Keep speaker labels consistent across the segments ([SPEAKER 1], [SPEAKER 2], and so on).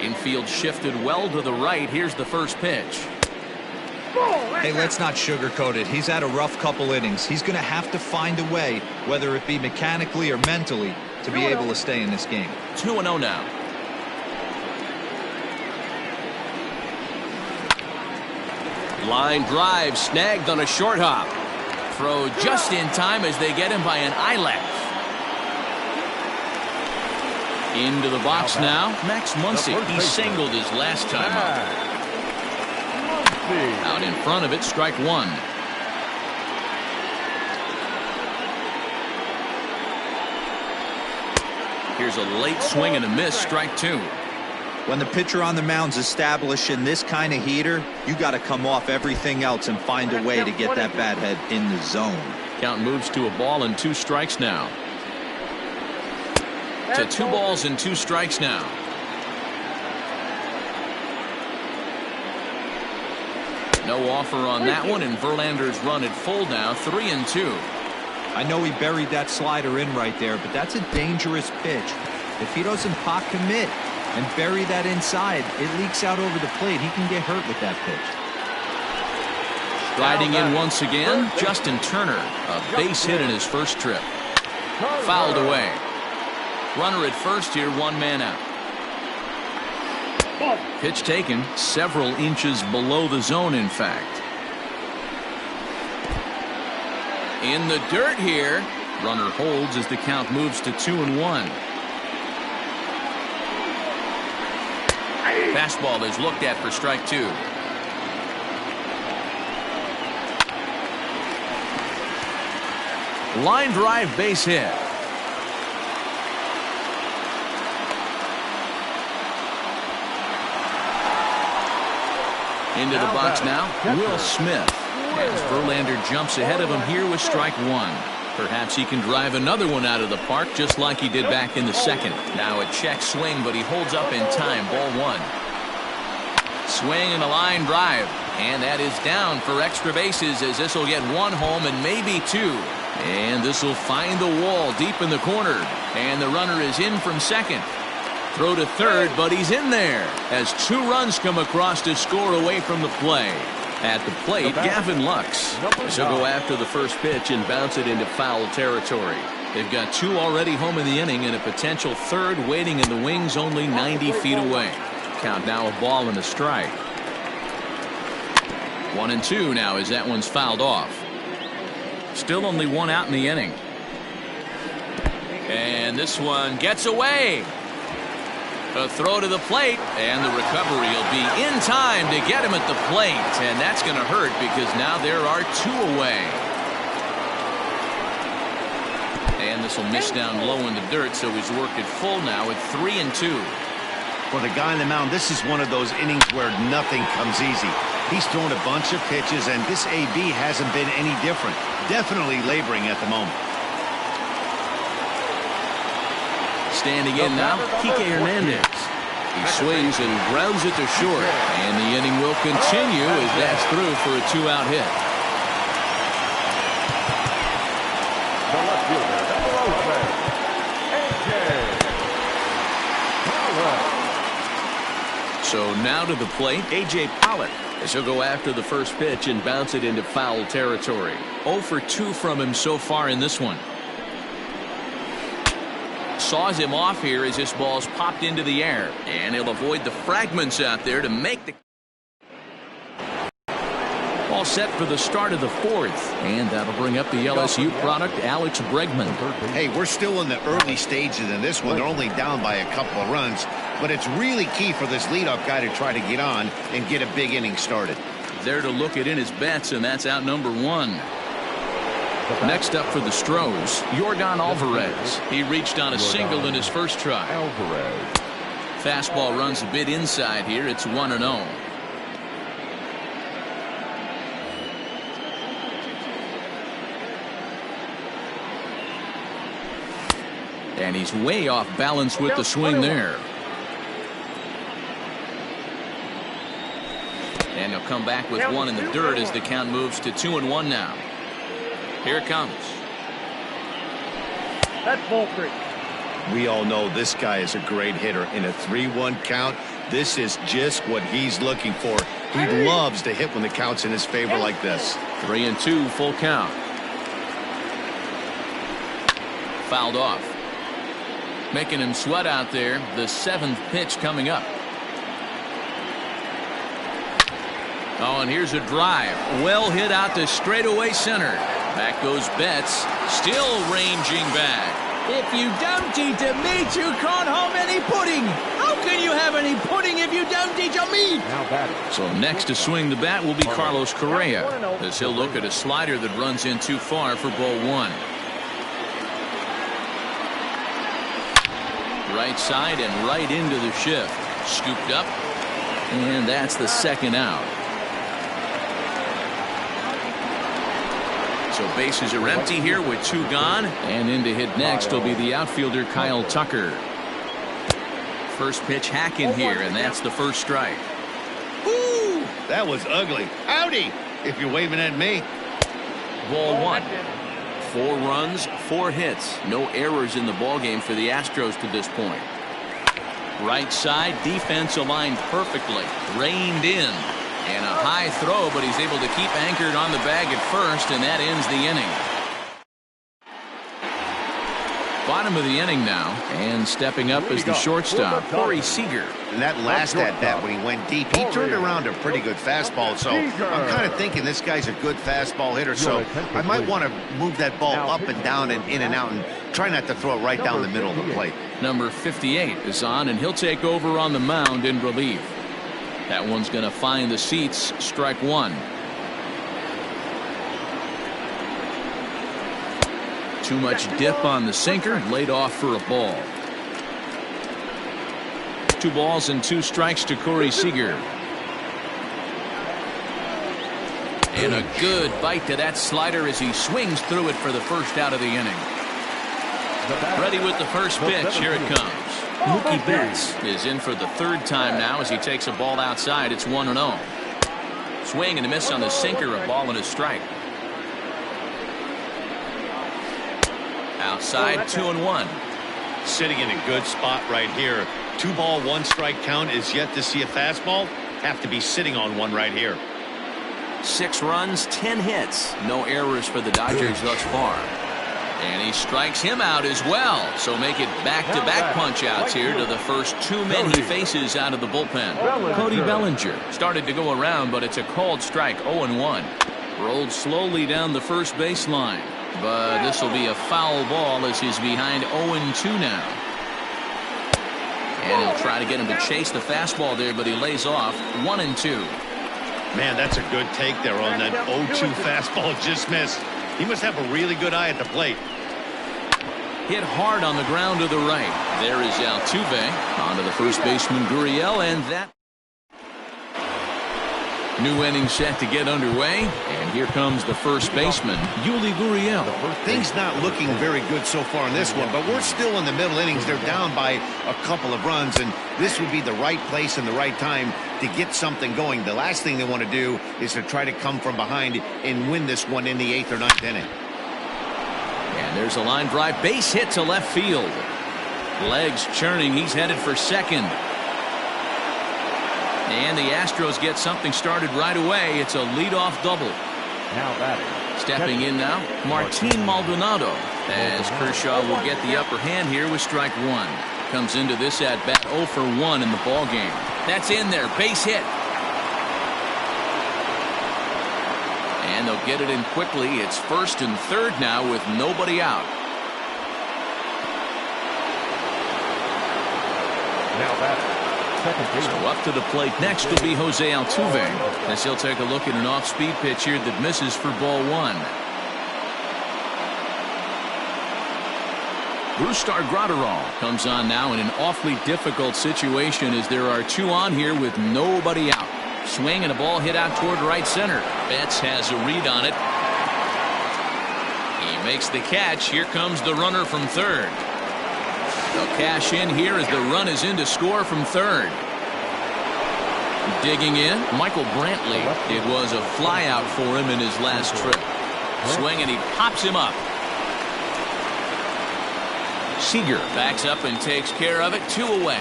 [SPEAKER 1] Infield shifted well to the right. Here's the first pitch.
[SPEAKER 2] Hey, let's not sugarcoat it. He's had a rough couple innings. He's going to have to find a way, whether it be mechanically or mentally, to be able to stay in this game.
[SPEAKER 1] 2-0 now. Line drive snagged on a short hop. Throw just in time as they get him by an eyelash. Into the box now, Max Muncy. He singled his last time up. Out in front of it, strike one. Here's a late swing and a miss, strike two.
[SPEAKER 2] When the pitcher on the mound's establishing this kind of heater, you got to come off everything else and find a way to get that bat head in the zone.
[SPEAKER 1] Count moves to a ball and 2 strikes now. To 2 balls and 2 strikes now. No offer on that one, and Verlander's run at full now, 3-2.
[SPEAKER 2] I know he buried that slider in right there, but that's a dangerous pitch. If he doesn't pot commit and bury that inside, it leaks out over the plate. He can get hurt with that pitch.
[SPEAKER 1] Riding in once again, Justin Turner, a base hit in his first trip. Fouled away. Runner at first here, 1 man out. Pitch taken several inches below the zone, in fact. In the dirt here. Runner holds as the count moves to 2-1. Fastball is looked at for strike 2. Line drive, base hit. Into the box now, Will Smith. As Verlander jumps ahead of him here with strike 1. Perhaps he can drive another one out of the park just like he did back in the second. Now a check swing, but he holds up in time. Ball 1. Swing and a line drive. And that is down for extra bases as this will get 1 home and maybe 2. And this will find the wall deep in the corner. And the runner is in from second. Throw to third, but he's in there as 2 runs come across to score away from the play. At the plate, Gavin Lux. He'll go after the first pitch and bounce it into foul territory. They've got 2 already home in the inning and a potential third waiting in the wings only 90 feet away. Count now a ball and a strike. 1-2 now as that one's fouled off. Still only 1 out in the inning. And this one gets away. A throw to the plate, and the recovery will be in time to get him at the plate, and that's going to hurt because now there are 2 away. And this will miss down low in the dirt, so he's worked it full now at 3-2.
[SPEAKER 3] For the guy on the mound, this is one of those innings where nothing comes easy. He's thrown a bunch of pitches, and this AB hasn't been any different. Definitely laboring at the moment.
[SPEAKER 1] Standing in now, Kike Hernandez. He swings and grounds it to short, and the inning will continue as that's through for a 2-out hit. So now to the plate, A.J. Pollock, as he'll go after the first pitch and bounce it into foul territory. 0 for 2 from him so far in this one. Saws him off here as this ball's popped into the air, and he'll avoid the fragments out there to make the all set for the start of the 4th, and that'll bring up the LSU product, Alex Bregman.
[SPEAKER 3] Hey, we're still in the early stages in this one. They're only down by a couple of runs, but it's really key for this leadoff guy to try to get on and get a big inning started.
[SPEAKER 1] There to look at in his bets, and that's out number 1. Next up for the Stros, Yordan Alvarez. He reached on a single in his first try. Fastball runs a bit inside here. It's 1-0. And he's way off balance with the swing there. And he'll come back with 1 in the dirt as the count moves to 2-1 now. Here it comes.
[SPEAKER 3] That's ball 3. We all know this guy is a great hitter. In a 3-1 count, This is just what he's looking for. He loves to hit when the count's in his favor like this.
[SPEAKER 1] 3-2, full count. Fouled off. Making him sweat out there. The 7th pitch coming up. Oh, and here's a drive. Well hit out to straightaway center. Back goes Betts. Still ranging back.
[SPEAKER 4] If you don't eat a meat, you can't have any pudding. How can you have any pudding if you don't eat your meat?
[SPEAKER 1] So next to swing the bat will be Carlos Correa, as he'll look at a slider that runs in too far for ball 1. Right side and right into the shift. Scooped up, and that's the 2nd out. So bases are empty here with 2 gone, and in to hit next will be the outfielder Kyle Tucker. First pitch hacking here, and that's the first strike.
[SPEAKER 3] Woo! That was ugly. Howdy, if you're waving at me.
[SPEAKER 1] Ball 1. 4 runs, 4 hits. No errors in the ballgame for the Astros to this point. Right side, defense aligned perfectly. Reined in. And a high throw, but he's able to keep anchored on the bag at first, and that ends the inning. Bottom of the inning now, and stepping up is the shortstop, Corey Seager.
[SPEAKER 3] And that last at-bat when he went deep, he turned around a pretty good fastball. So I'm kind of thinking this guy's a good fastball hitter. So I might want to move that ball up and down and in and out and try not to throw it right down the middle of the plate.
[SPEAKER 1] Number 58 is on, and he'll take over on the mound in relief. That one's going to find the seats. Strike 1. Too much dip on the sinker. Laid off for a ball. 2 balls and 2 strikes to Corey Seager. And a good bite to that slider as he swings through it for the first out of the inning. Ready with the first pitch. Here it comes. Mookie Betts is in for the 3rd time now as he takes a ball outside. It's 1-0. Swing and a miss on the sinker. A ball and a strike. Outside, 2-1.
[SPEAKER 3] Sitting in a good spot right here. 2 ball, 1 strike count is yet to see a fastball. Have to be sitting on one right here.
[SPEAKER 1] 6 runs, 10 hits. No errors for the Dodgers thus far. And he strikes him out as well. So make it back-to-back punch-outs here to the first 2 men he faces out of the bullpen. Cody Bellinger started to go around, but it's a called strike, 0-1. Rolled slowly down the first baseline. But this will be a foul ball as he's behind 0-2 now. And he'll try to get him to chase the fastball there, but he lays off 1-2.
[SPEAKER 3] Man, that's a good take there on that 0-2 fastball. Just missed. He must have a really good eye at the plate.
[SPEAKER 1] Hit hard on the ground to the right. There is Altuve. On to the first baseman Gurriel, and that new inning set to get underway. And here comes the first baseman, Yuli Gurriel.
[SPEAKER 3] Things not looking very good so far in this one, but we're still in the middle innings. They're down by a couple of runs, and this would be the right place and the right time to get something going. The last thing they want to do is to try to come from behind and win this one in the 8th or 9th inning.
[SPEAKER 1] And there's a line drive, base hit to left field. Legs churning, he's headed for second. And the Astros get something started right away. It's a leadoff double.
[SPEAKER 4] Now batting.
[SPEAKER 1] Stepping in now, Martin Maldonado, as Kershaw will get the upper hand here with strike 1. Comes into this at bat 0 for 1 in the ball game. That's in there, base hit. And they'll get it in quickly. It's 1st and 3rd now with nobody out.
[SPEAKER 4] Now batting.
[SPEAKER 1] So up to the plate next will be Jose Altuve, as he'll take a look at an off-speed pitch here that misses for ball 1. Brusdar Graterol comes on now in an awfully difficult situation as there are 2 on here with nobody out. Swing and a ball hit out toward right center. Betts has a read on it. He makes the catch. Here comes the runner from 3rd. They'll cash in here as the run is in to score from 3rd. Digging in, Michael Brantley. It was a flyout for him in his last trip. Swing and he pops him up. Seager backs up and takes care of it. 2 away.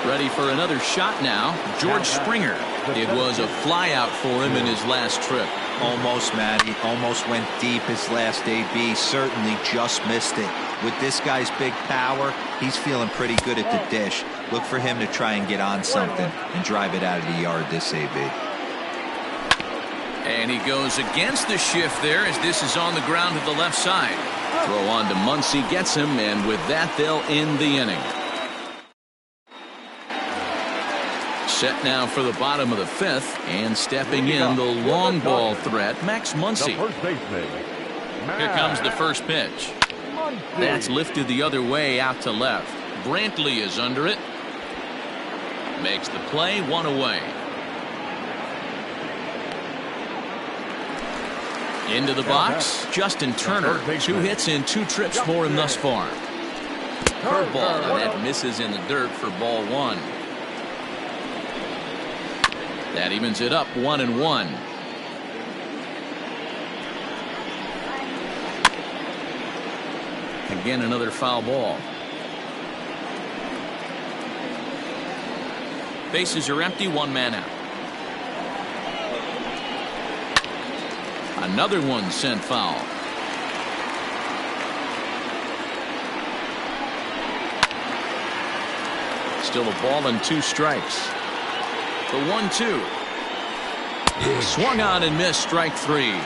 [SPEAKER 1] Ready for another shot now. George Springer. It was a flyout for him in his last trip.
[SPEAKER 2] Almost, Matty. Almost went deep his last AB. Certainly just missed it. With this guy's big power, he's feeling pretty good at the dish. Look for him to try and get on something and drive it out of the yard this AB.
[SPEAKER 1] And he goes against the shift there as this is on the ground to the left side. Throw on to Muncy, gets him, and with that they'll end the inning. Set now for the bottom of the fifth, and stepping in the long ball threat, Max Muncy. Here comes the first pitch. That's lifted the other way out to left. Brantley is under it. Makes the play, one away. Into the box, Justin Turner. 2 hits in 2 trips for him thus far. Curveball, and that misses in the dirt for ball 1. That evens it up 1-1. Again, another foul ball. Bases are empty, 1 man out. Another one sent foul. Still a ball and 2 strikes. The 1-2. Swung on and missed, strike 3.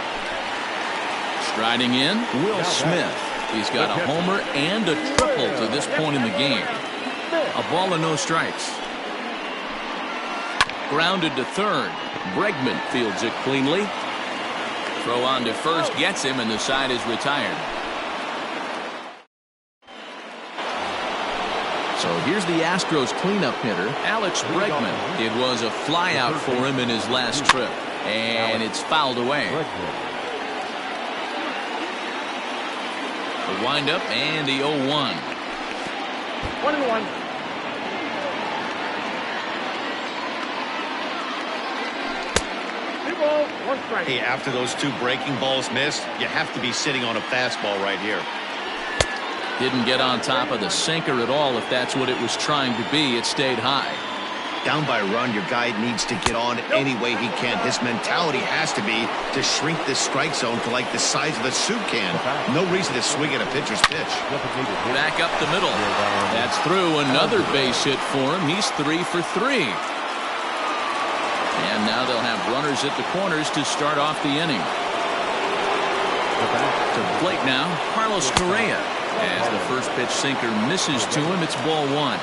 [SPEAKER 1] Striding in, Will Smith. He's got a homer and a triple to this point in the game. A ball and no strikes. Grounded to third. Bregman fields it cleanly. Throw on to first gets him, and the side is retired. So here's the Astros cleanup hitter, Alex Bregman. It was a flyout for him in his last trip, and it's fouled away. The windup and the 0-1.
[SPEAKER 5] 1-1.
[SPEAKER 3] Hey, after those 2 breaking balls missed, you have to be sitting on a fastball right here.
[SPEAKER 1] Didn't get on top of the sinker at all. If that's what it was trying to be, it stayed high.
[SPEAKER 3] Down by a run, your guy needs to get on any way he can. His mentality has to be to shrink this strike zone to like the size of a soup can. No reason to swing at a pitcher's pitch.
[SPEAKER 1] Back up the middle. That's through. Another base hit for him. He's 3 for 3. And now they'll have runners at the corners to start off the inning. To the plate now, Carlos Correa. As the first pitch sinker misses to him, it's ball 1.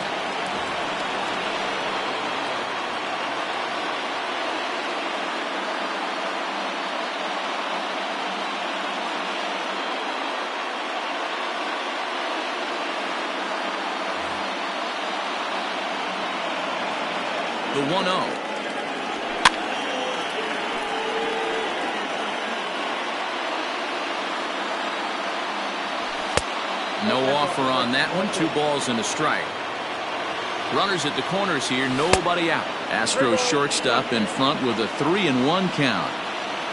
[SPEAKER 1] The 1-0. No offer on that one. 2 balls and a strike. Runners at the corners here. Nobody out. Astros shortstop in front with a 3-1 count.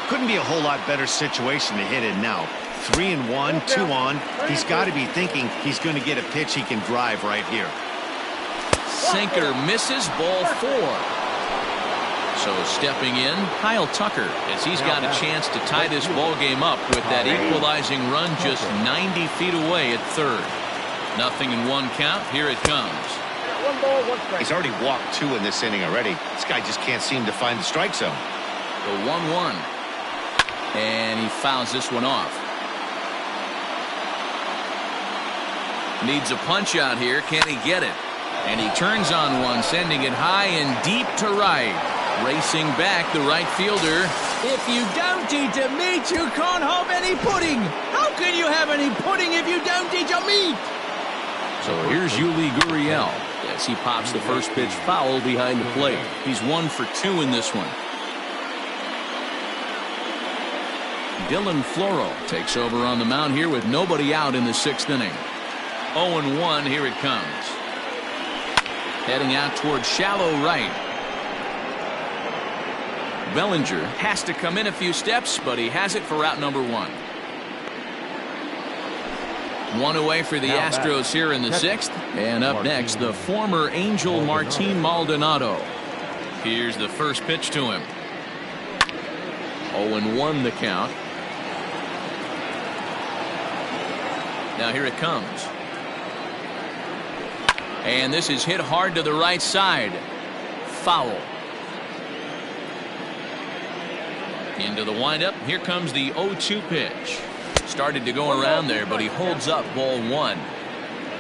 [SPEAKER 3] Couldn't be a whole lot better situation to hit in now. 3-1, 2 on. He's got to be thinking he's going to get a pitch he can drive right here.
[SPEAKER 1] Sinker misses, ball 4. So stepping in, Kyle Tucker, as he's got a chance to tie this ball game up with that equalizing run just 90 feet away at third. 0-1 count. Here it comes.
[SPEAKER 5] 1 ball, 1 strike.
[SPEAKER 3] He's already walked 2 in this inning already. This guy just can't seem to find the strike zone.
[SPEAKER 1] The 1-1. And he fouls this one off. Needs a punch out here. Can he get it? And he turns on one, sending it high and deep to right. Racing back, the right fielder.
[SPEAKER 4] If you don't eat the meat, you can't have any pudding. How can you have any pudding if you don't eat your meat?
[SPEAKER 1] So here's Yuli Gurriel as he pops the first pitch foul behind the plate. He's 1 for 2 in this one. Dylan Floro takes over on the mound here with nobody out in the 6th inning. 0-1, here it comes. Heading out towards shallow right. Bellinger has to come in a few steps, but he has it for out number 1. One away for the Astros here in the 6th. And up next, the former Angel Martin Maldonado. Here's the first pitch to him. 0-1 the count. Now here it comes. And this is hit hard to the right side. Foul. Into the windup. Here comes the 0-2 pitch. Started to go around there, but he holds up. Ball 1.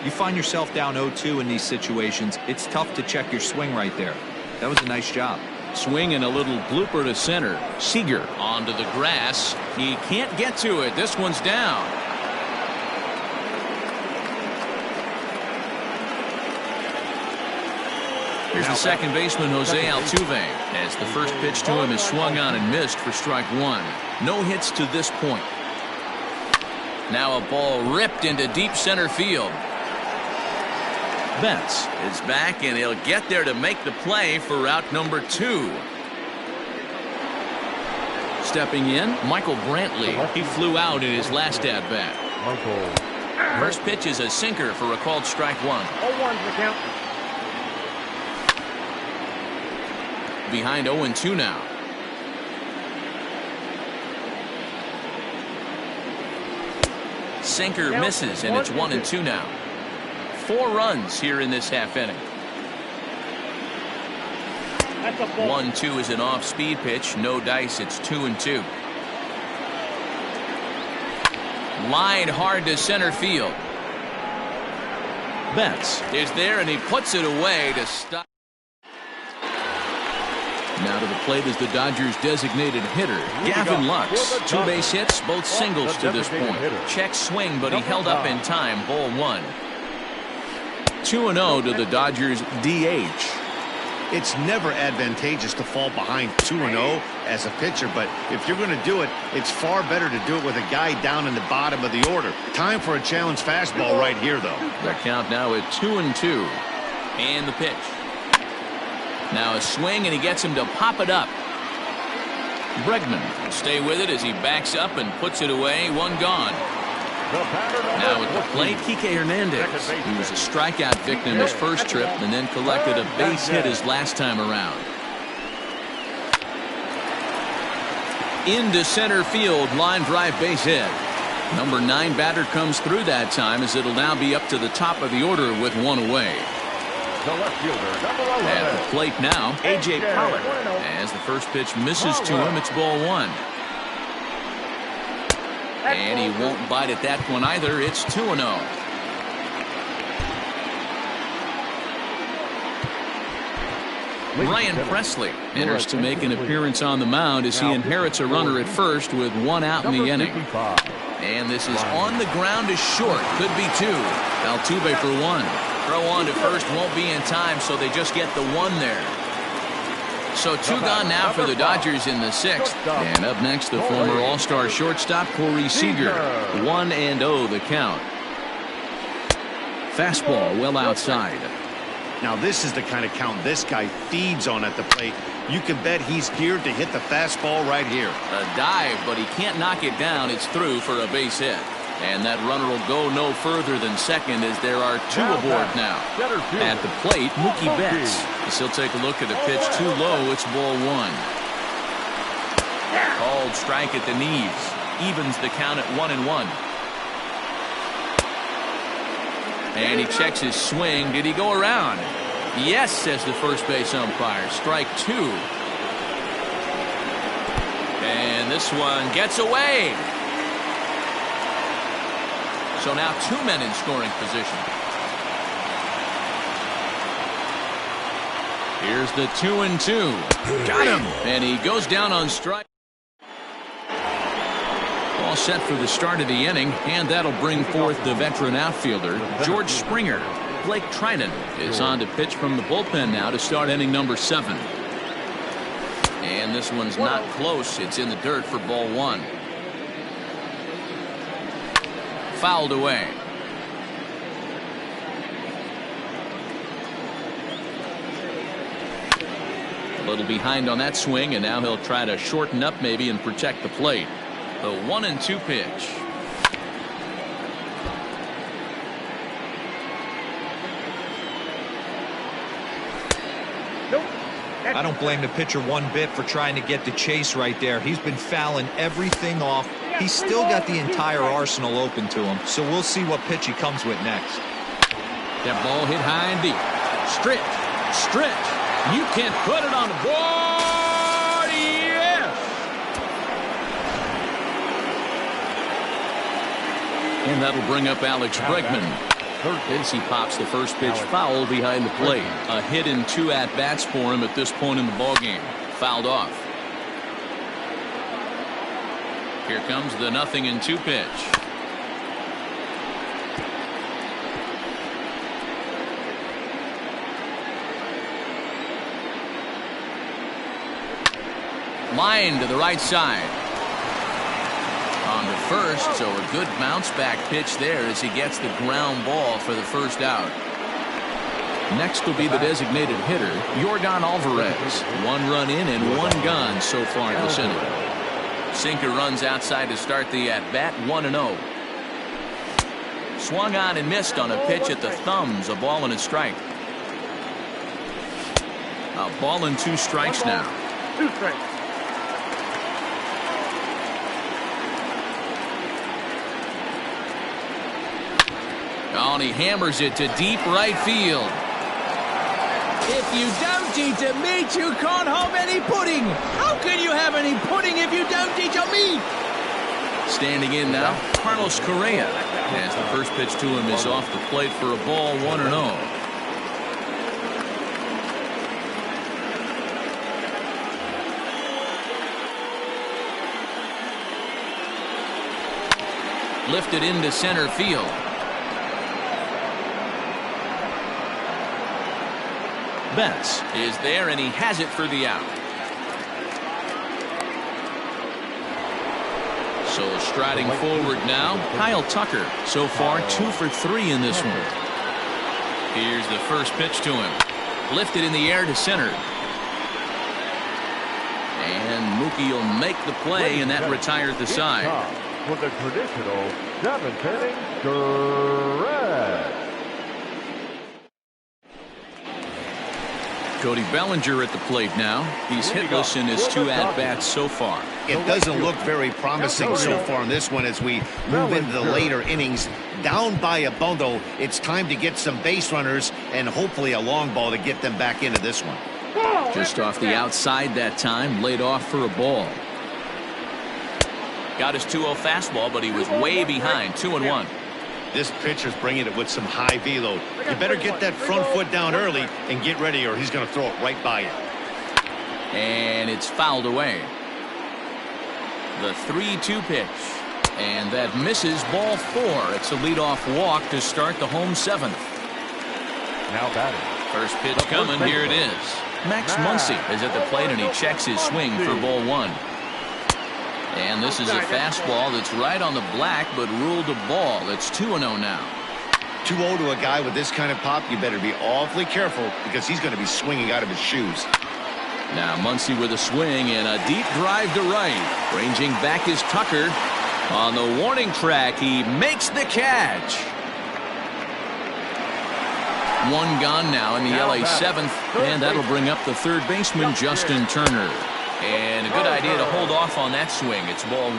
[SPEAKER 2] You find yourself down 0-2 in these situations. It's tough to check your swing right there. That was a nice job.
[SPEAKER 1] Swing and a little blooper to center. Seager onto the grass. He can't get to it. This one's down. Here's the second baseman, Jose Altuve, as the first pitch to him is swung on and missed for strike 1. No hits to this point. Now a ball ripped into deep center field. Betts is back, and he'll get there to make the play for route number 2. Stepping in, Michael Brantley. He flew out in his last at-bat. First pitch is a sinker for a called strike 1.
[SPEAKER 5] 0-1 the count.
[SPEAKER 1] Behind 0-2 now. Sinker misses, and it's 1-2 now. 4 runs here in this half inning.
[SPEAKER 5] That's a ball.
[SPEAKER 1] 1-2 is an off-speed pitch. No dice. It's 2-2. Line hard to center field. Betts is there, and he puts it away to stop. Now to the plate is the Dodgers' designated hitter, Gavin Lux. 2 base hits, both singles to this point. Check swing, but he held up in time. Ball 1. 2-0 to the Dodgers DH.
[SPEAKER 3] It's never advantageous to fall behind 2-0 as a pitcher, but if you're going to do it, it's far better to do it with a guy down in the bottom of the order. Time for a challenge fastball right here, though.
[SPEAKER 1] The count now at 2-2. And the pitch. Now a swing, and he gets him to pop it up. Bregman will stay with it as he backs up and puts it away. 1 gone. Now at the plate, Kike Hernandez. He was a strikeout victim his first trip and then collected a base hit his last time around. Into center field, line drive base hit. Number 9 batter comes through that time, as it'll now be up to the top of the order with 1 away.
[SPEAKER 6] The left fielder, number 11.
[SPEAKER 1] At the plate now, A.J. Pollock. As the first pitch misses to him, it's ball 1. And he won't bite at that one either. It's 2-0. Ryan Presley enters to make an appearance on the mound as he inherits a runner at first with 1 out in the inning. And this is on the ground is short. Could be 2. Altuve for 1. Throw on to first won't be in time, so they just get the 1 there. So 2 gone now for the Dodgers in the 6th. And up next, the former All-Star shortstop Corey Seager. 1-0 the count. Fastball well outside.
[SPEAKER 3] Now this is the kind of count this guy feeds on at the plate. You can bet he's geared to hit the fastball right here.
[SPEAKER 1] A dive, but he can't knock it down. It's through for a base hit. And that runner will go no further than second, as there are 2 aboard now. At the plate, Mookie Betts. As he'll take a look at the pitch too low. It's ball 1. Called strike at the knees. Evens the count at 1-1. And he checks his swing. Did he go around? Yes, says the first base umpire. Strike 2. And this one gets away. So now 2 men in scoring position. Here's the 2-2. Got him. And he goes down on strike. All set for the start of the inning, and that'll bring forth the veteran outfielder, George Springer. Blake Trinan is on to pitch from the bullpen now to start inning number 7. And this one's not close. It's in the dirt for ball 1. Fouled away. A little behind on that swing, and now he'll try to shorten up maybe and protect the plate. The 1-2 pitch.
[SPEAKER 2] I don't blame the pitcher one bit for trying to get the chase right there. He's been fouling everything off. He's still got the entire arsenal open to him, so we'll see what pitch he comes with next.
[SPEAKER 1] That ball hit high and deep. Stretch. You can put it on the board. Yes! And that'll bring up Alex Bregman. As he pops the first pitch foul behind the plate. A hit and 2 at-bats for him at this point in the ballgame. Fouled off. Here comes the 0-2 pitch. Line to the right side. On to first, so a good bounce back pitch there as he gets the ground ball for the first out. Next will be the designated hitter, Yordan Alvarez. 1 run in and 1 gone so far this inning. Sinker runs outside to start the at-bat, 1-0. Swung on and missed on a pitch at the thumbs, a ball and a strike. A ball and 2 strikes now.
[SPEAKER 5] 2 strikes.
[SPEAKER 1] Oh, and he hammers it to deep right field.
[SPEAKER 4] If you don't eat the meat, you can't have any pudding. How can you have any pudding if you don't eat your meat?
[SPEAKER 1] Standing in now, Carlos Correa. As the first pitch to him is off the plate for a ball, 1-0. Lifted into center field. Betts is there, and he has it for the out. So striding forward now, Kyle Tucker. So far 2 for 3 in this one. Here's the first pitch to him. Lifted in the air to center. And Mookie will make the play, and that retired the side.
[SPEAKER 6] For the traditional 7th inning stretch.
[SPEAKER 1] Cody Bellinger at the plate now. He's hitless in his 2 at-bats so far.
[SPEAKER 3] It doesn't look very promising so far in this one as we move into the later innings. Down by a bundle, it's time to get some base runners and hopefully a long ball to get them back into this one.
[SPEAKER 1] Just off the outside that time, laid off for a ball. Got his 2-0 fastball, but he was way behind, 2-1.
[SPEAKER 3] This pitcher's bringing it with some high velo. You better get that front foot down early and get ready, or he's going to throw it right by you.
[SPEAKER 1] And it's fouled away. The 3-2 pitch. And that misses, ball 4. It's a leadoff walk to start the home 7th.
[SPEAKER 6] Now batting.
[SPEAKER 1] First pitch coming, here it is. Max Muncy is at the plate, and he checks his swing for ball 1. And this is a fastball that's right on the black, but ruled a ball. It's 2-0 now.
[SPEAKER 3] 2-0 to a guy with this kind of pop, you better be awfully careful because he's going to be swinging out of his shoes.
[SPEAKER 1] Now Muncy with a swing and a deep drive to right. Ranging back is Tucker. On the warning track, he makes the catch. 1 gone now in the LA 7th, and that'll bring up the third baseman, Justin Turner. And a good idea to hold off on that swing. It's ball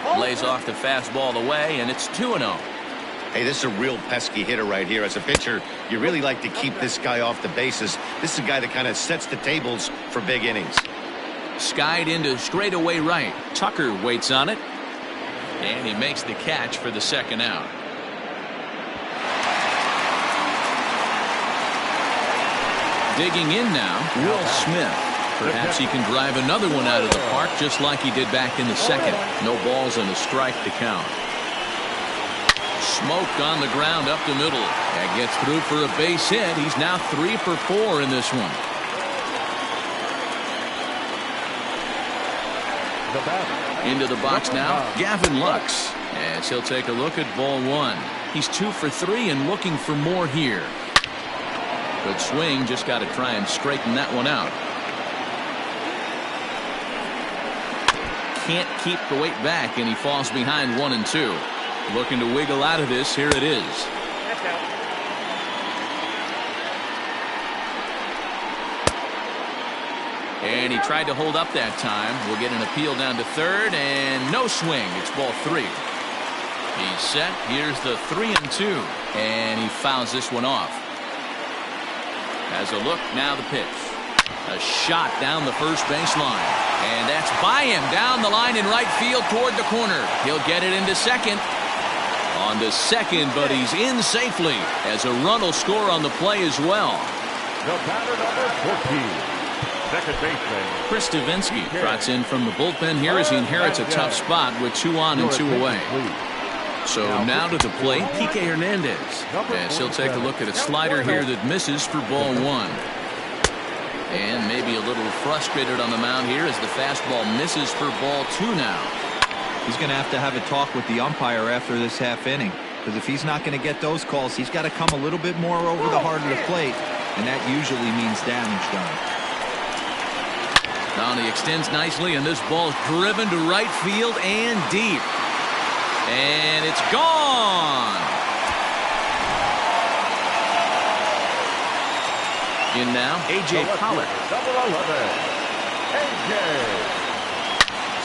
[SPEAKER 1] 1. Lays off the fastball away, and it's 2-0.
[SPEAKER 3] Hey, this is a real pesky hitter right here. As a pitcher, you really like to keep this guy off the bases. This is a guy that kind of sets the tables for big innings.
[SPEAKER 1] Skied into straightaway right. Tucker waits on it, and he makes the catch for the second out. Digging in now, Will Smith. Perhaps he can drive another one out of the park just like he did back in the second. No balls and a strike to count. Smoked on the ground up the middle. That gets through for a base hit. He's now 3 for 4 in this one. Into the box now, Gavin Lux. As he'll take a look at ball 1. He's 2 for 3 and looking for more here. Good swing, just got to try and straighten that one out. Can't keep the weight back, and he falls behind 1 and 2. Looking to wiggle out of this. Here it is. And he tried to hold up that time. We'll get an appeal down to third, and no swing. It's ball 3. He's set. Here's the 3-2, and he fouls this one off. As a look, now the pitch. A shot down the first baseline, and that's by him down the line in right field toward the corner. He'll get it into second. On to second, but he's in safely as a run will score on the play as well.
[SPEAKER 6] The batter, number 14, second baseman
[SPEAKER 1] Chris Davinsky trots in from the bullpen here as he inherits a tough spot with 2 on and 2 away. So now to the plate, Kike Hernandez, as he'll take a look at a slider here that misses for ball 1. And maybe a little frustrated on the mound here as the fastball misses for ball 2 now.
[SPEAKER 2] He's going to have a talk with the umpire after this half inning, because if he's not going to get those calls, he's got to come a little bit more over the heart of the plate, and that usually means damage done.
[SPEAKER 1] Now he extends nicely, and this ball's driven to right field and deep. And it's gone. In now, A.J. Pollock.
[SPEAKER 6] Number 11, A.J.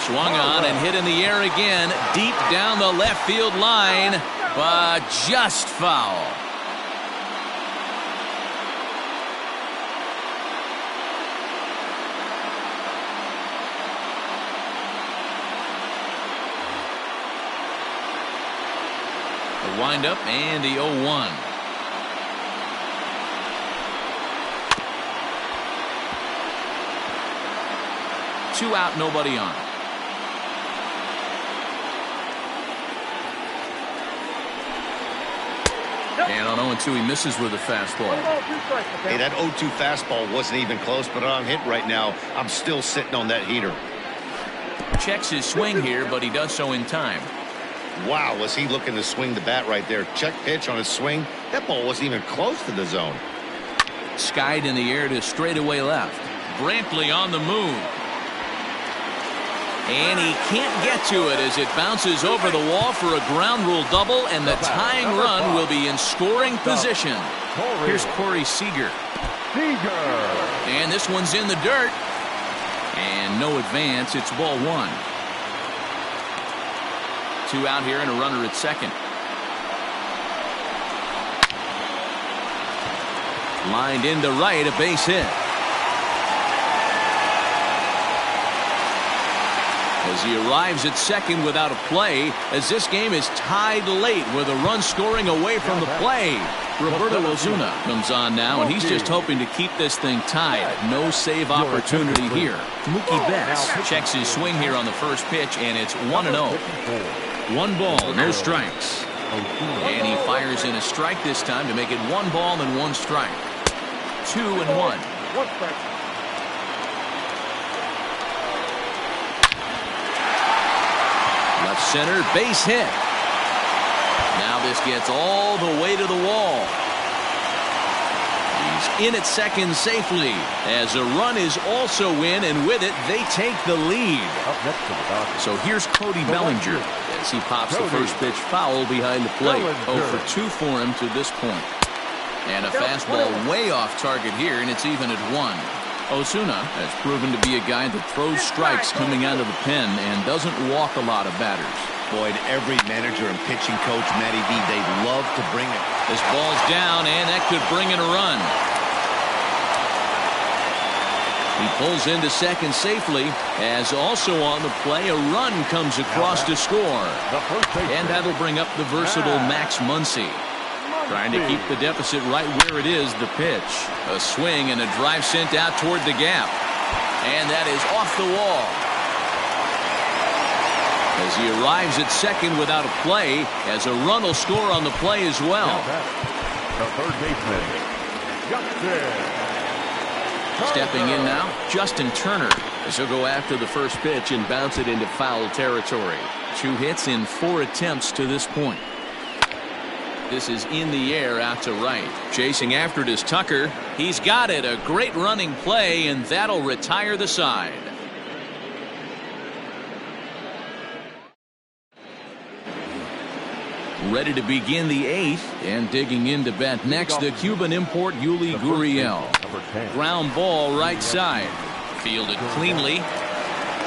[SPEAKER 1] Swung on and hit in the air again, deep down the left field line, but just foul. The windup and the 0-1. Two out, nobody on. And on 0-2, he misses with a fastball.
[SPEAKER 3] Hey, that 0-2 fastball wasn't even close, but on hit right now, I'm still sitting on that heater.
[SPEAKER 1] Checks his swing here, but he does so in time.
[SPEAKER 3] Wow, was he looking to swing the bat right there. Check pitch on his swing. That ball wasn't even close to the zone.
[SPEAKER 1] Skied in the air to straightaway left. Brantley on the move. And he can't get to it as it bounces over the wall for a ground rule double, and the tying run will be in scoring position. Here's Corey Seager. And this one's in the dirt. And no advance. It's ball 1. 2 out here and a runner at second. Lined into right, a base hit. As he arrives at second without a play, as this game is tied late with a run scoring away from the play. Roberto Osuna comes on now, and he's just hoping to keep this thing tied. No save opportunity here. Mookie Betts checks his swing here on the first pitch, and it's 1-0. 1 ball, no strikes. And he fires in a strike this time to make it 1 ball and 1 strike. 2-1. Left center, base hit. Now this gets all the way to the wall. He's in at second safely as a run is also in, and with it they take the lead. So here's Cody Bellinger as he pops the first pitch foul behind the plate. 0 for 2 for him to this point. And a fastball way off target here, and it's even at 1. Osuna has proven to be a guy that throws strikes coming out of the pen and doesn't walk a lot of batters.
[SPEAKER 3] Boyd, every manager and pitching coach, Matty V, they love to bring it.
[SPEAKER 1] This ball's down, and that could bring in a run. He pulls into second safely, as also on the play, a run comes across to score. And that'll bring up the versatile Max Muncy. Trying to keep the deficit right where it is. The pitch, a swing, and a drive sent out toward the gap, and that is off the wall. As he arrives at second without a play, as a run will score on the play as well.
[SPEAKER 6] The third baseman,
[SPEAKER 1] Stepping in now, Justin Turner, as he'll go after the first pitch and bounce it into foul territory. 2 hits in 4 attempts to this point. This is in the air out to right. Chasing after it is Tucker. He's got it. A great running play, and that'll retire the side. Ready to begin the 8th, and digging in to bat next, the Cuban import Yuli Gurriel. Ground ball right side. Fielded cleanly.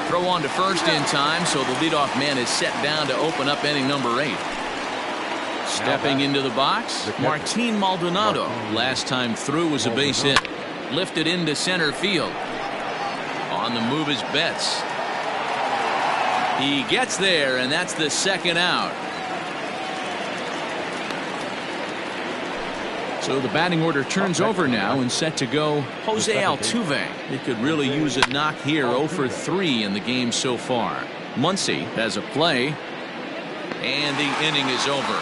[SPEAKER 1] Throw on to first in time, so the leadoff man is set down to open up inning number 8. Stepping into the box, Martin Maldonado. Last time through was a base hit. Lifted into center field. On the move is Betts. He gets there, and that's the second out. So the batting order turns over now and set to go Jose Altuve. He could really use a knock here. 0 for 3 in the game so far. Muncy has a play, and the inning is over.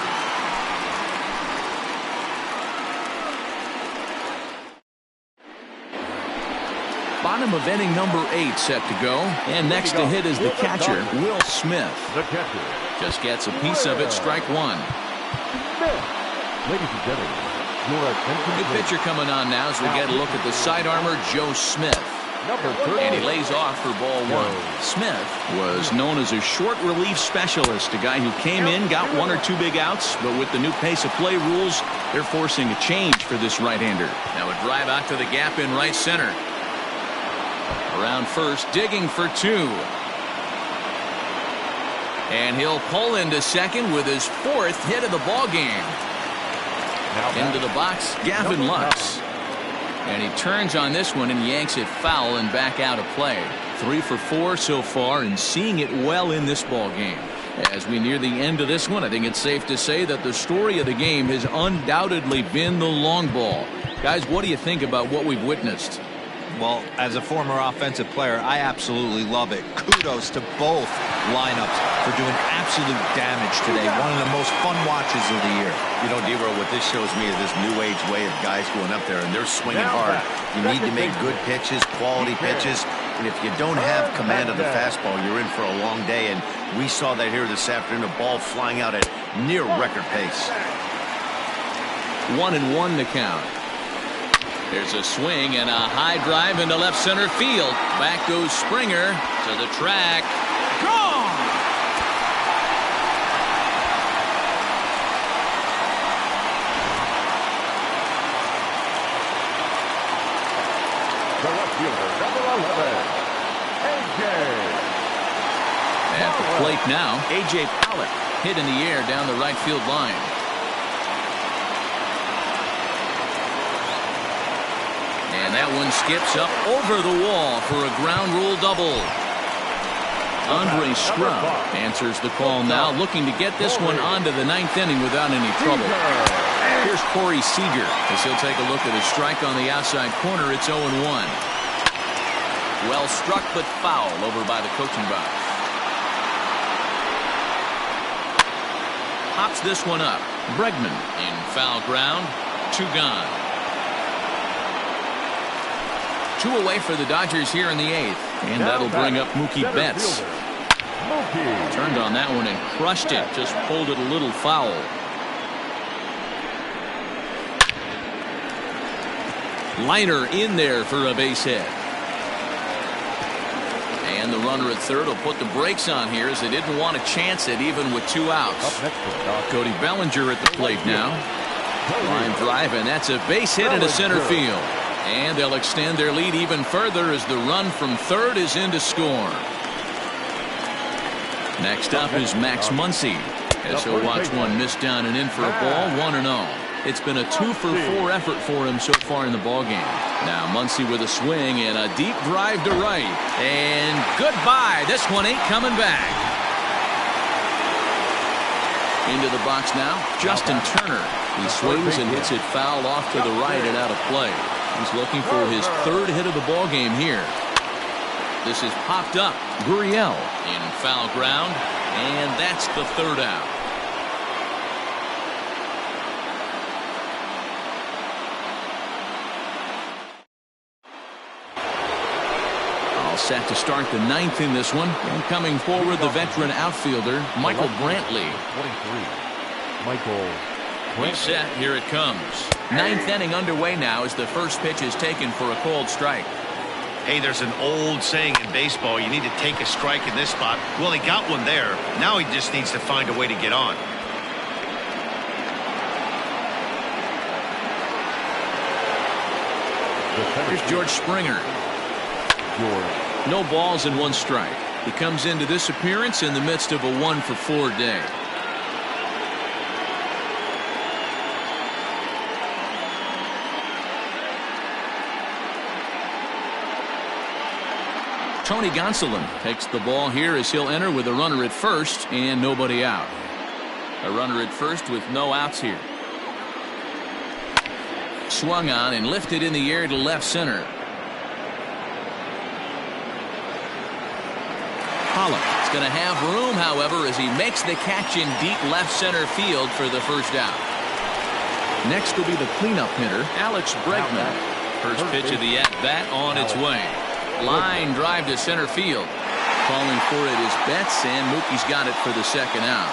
[SPEAKER 1] Bottom of inning number 8 set to go, and next to hit is the catcher, Will Smith.
[SPEAKER 6] The catcher.
[SPEAKER 1] Just gets a piece of it, strike 1.
[SPEAKER 6] Ladies and gentlemen, your attention.
[SPEAKER 1] New pitcher coming on now as we get a look at the sidearmer, Joe Smith.
[SPEAKER 6] Number 30.
[SPEAKER 1] And he lays off for ball 1. Smith was known as a short relief specialist, a guy who came in, got 1 or 2 big outs, but with the new pace of play rules, they're forcing a change for this right-hander. Now a drive out to the gap in right center. Around first, digging for 2. And he'll pull into second with his 4th hit of the ball game. Into the box, Gavin Lux. And he turns on this one and yanks it foul and back out of play. 3 for 4 so far, and seeing it well in this ball game. As we near the end of this one, I think it's safe to say that the story of the game has undoubtedly been the long ball. Guys, what do you think about what we've witnessed?
[SPEAKER 2] Well, as a former offensive player, I absolutely love it. Kudos to both lineups for doing absolute damage today. One of the most fun watches of the year.
[SPEAKER 3] You know, Dero, what this shows me is this new age way of guys going up there, and they're swinging hard. You need to make good pitches, quality pitches, and if you don't have command of the fastball, you're in for a long day, and we saw that here this afternoon, a ball flying out at near record pace.
[SPEAKER 1] 1-1 the count. There's a swing and a high drive into left center field. Back goes Springer to the track. Gone!
[SPEAKER 6] The left fielder, number 11, A.J.
[SPEAKER 1] At the plate now, A.J. Pollock hit in the air down the right field line. And that one skips up over the wall for a ground rule double. Andre Scrub answers the call now, looking to get this one onto the 9th inning without any trouble. Here's Corey Seager as he'll take a look at a strike on the outside corner. It's 0-1. Well struck, but foul over by the coaching box. Pops this one up. Bregman in foul ground. 2 gone. 2 away for the Dodgers here in the 8th. And that'll bring up Mookie Betts. Turned on that one and crushed it. Just pulled it a little foul. Liner in there for a base hit. And the runner at third will put the brakes on here as they didn't want to chance it even with 2 outs. Cody Bellinger at the plate now. Line drive, and that's a base hit into center field. And they'll extend their lead even further as the run from third is in to score. Next up is Max Muncy, as he'll watch one miss down and in for a ball. 1-0. It's been a 2 for 4 effort for him so far in the ballgame. Now Muncy with a swing and a deep drive to right. And goodbye. This one ain't coming back. Into the box now, Justin Turner. He swings and hits it foul off to the right and out of play. He's looking for his 3rd hit of the ball game here. This is popped up. Gurriel in foul ground, and that's the 3rd out. All set to start the 9th in this one. And coming forward, the veteran outfielder, Michael Brantley.
[SPEAKER 6] 23. Michael.
[SPEAKER 1] He's set. Here it comes. 9th inning underway now as the first pitch is taken for a called strike.
[SPEAKER 3] Hey, there's an old saying in baseball, you need to take a strike in this spot. Well, he got one there. Now he just needs to find a way to get on.
[SPEAKER 1] Here's George Springer.
[SPEAKER 6] George.
[SPEAKER 1] No balls and 1 strike. He comes into this appearance in the midst of a 1-for-4 day. Tony Gonsolin takes the ball here as he'll enter with a runner at first and nobody out. A runner at first with no outs here. Swung on and lifted in the air to left center. Pollock is going to have room, however, as he makes the catch in deep left center field for the first out. Next will be the cleanup hitter, Alex Bregman. First pitch of the at-bat on its way. Line drive to center field. Calling for it is Betts, and Mookie's got it for the second out.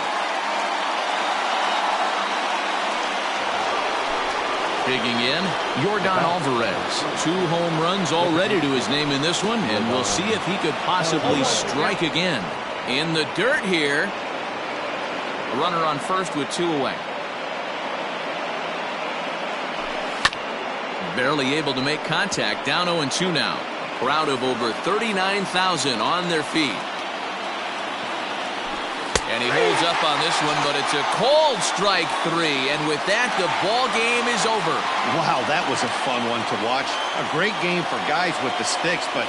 [SPEAKER 1] Digging in, Yordan Alvarez. 2 home runs already to his name in this one, and we'll see if he could possibly strike again. In the dirt here. A runner on first with 2 away. Barely able to make contact. Down 0-2 now. Crowd of over 39,000 on their feet. And he holds up on this one, but it's a cold strike 3. And with that, the ball game is over.
[SPEAKER 3] Wow, that was a fun one to watch. A great game for guys with the sticks, but